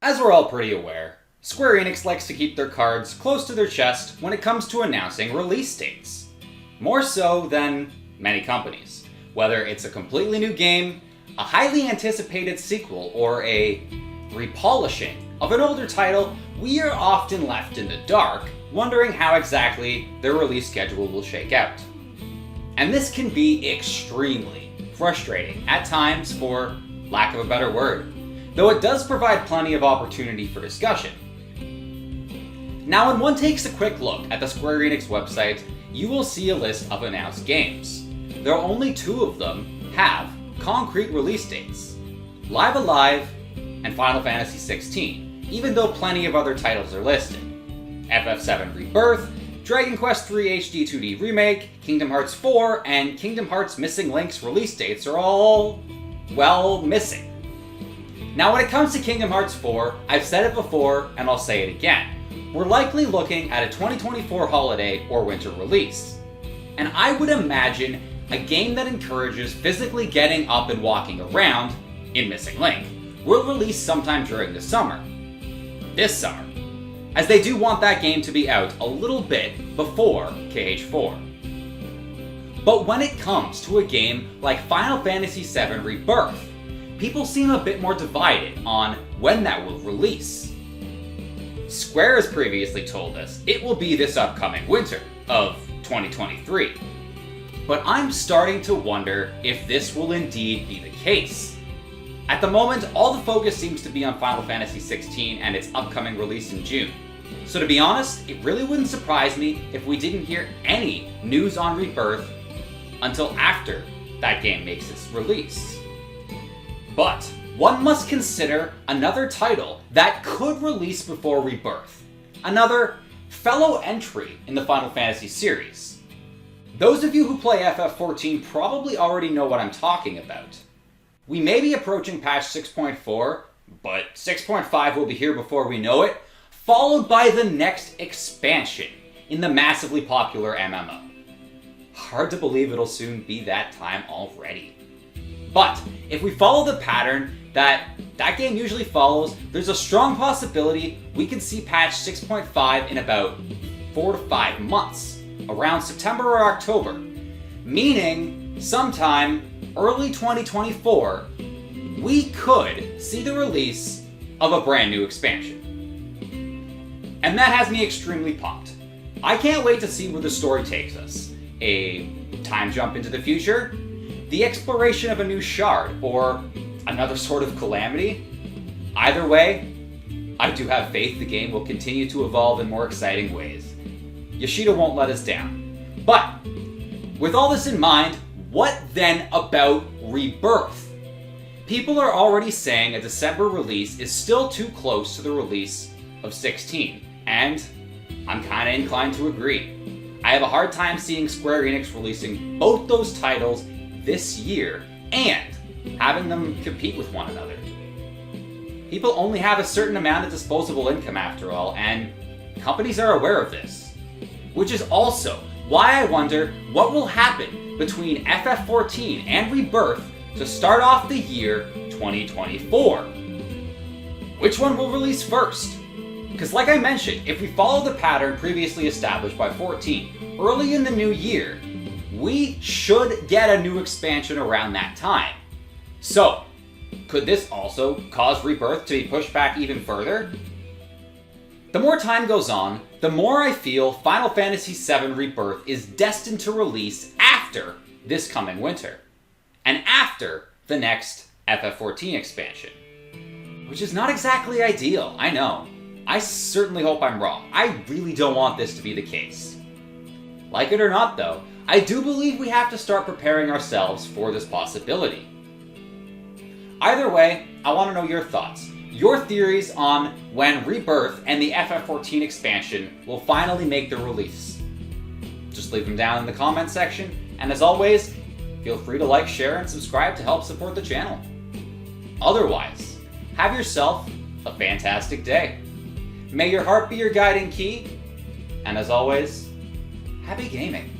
As we're all pretty aware, Square Enix likes to keep their cards close to their chest when it comes to announcing release dates. More so than many companies. Whether it's a completely new game, a highly anticipated sequel, or a repolishing of an older title, we are often left in the dark, wondering how exactly their release schedule will shake out. And this can be extremely frustrating, at times for lack of a better word, though it does provide plenty of opportunity for discussion. Now, when one takes a quick look at the Square Enix website, you will see a list of announced games. Though only 2 of them have concrete release dates: Live Alive and Final Fantasy 16, even though plenty of other titles are listed. FF7 Rebirth, Dragon Quest III HD 2D Remake, Kingdom Hearts 4, and Kingdom Hearts Missing Link's release dates are all, well, missing. Now, when it comes to Kingdom Hearts 4, I've said it before and I'll say it again. We're likely looking at a 2024 holiday or winter release. And I would imagine a game that encourages physically getting up and walking around, in Missing Link, will release sometime during the summer. This summer. As they do want that game to be out a little bit before KH4. But when it comes to a game like Final Fantasy VII Rebirth, people seem a bit more divided on when that will release. Square has previously told us it will be this upcoming winter of 2023. But I'm starting to wonder if this will indeed be the case. At the moment, all the focus seems to be on Final Fantasy XVI and its upcoming release in June. So to be honest, it really wouldn't surprise me if we didn't hear any news on Rebirth until after that game makes its release. But one must consider another title that could release before Rebirth. Another fellow entry in the Final Fantasy series. Those of you who play FF14 probably already know what I'm talking about. We may be approaching patch 6.4, but 6.5 will be here before we know it, followed by the next expansion in the massively popular MMO. Hard to believe it'll soon be that time already. But if we follow the pattern that game usually follows, there's a strong possibility we can see patch 6.5 in about 4 to 5 months, around September or October, meaning sometime early 2024, we could see the release of a brand new expansion. And that has me extremely pumped. I can't wait to see where the story takes us. A time jump into the future? The exploration of a new shard, or another sort of calamity? Either way, I do have faith the game will continue to evolve in more exciting ways. Yoshida won't let us down. But, with all this in mind, what then about Rebirth? People are already saying a December release is still too close to the release of 16, and I'm kinda inclined to agree. I have a hard time seeing Square Enix releasing both those titles this year and having them compete with one another. People only have a certain amount of disposable income after all, and companies are aware of this. Which is also why I wonder what will happen between FF14 and Rebirth to start off the year 2024. Which one will release first? Because like I mentioned, if we follow the pattern previously established by 14, early in the new year, we should get a new expansion around that time. So, could this also cause Rebirth to be pushed back even further? The more time goes on, the more I feel Final Fantasy VII Rebirth is destined to release after this coming winter, and after the next FF14 expansion. Which is not exactly ideal, I know. I certainly hope I'm wrong. I really don't want this to be the case. Like it or not though, I do believe we have to start preparing ourselves for this possibility. Either way, I want to know your thoughts. Your theories on when Rebirth and the FF14 expansion will finally make their release. Just leave them down in the comment section, and as always, feel free to like, share, and subscribe to help support the channel. Otherwise, have yourself a fantastic day. May your heart be your guiding key, and as always, happy gaming.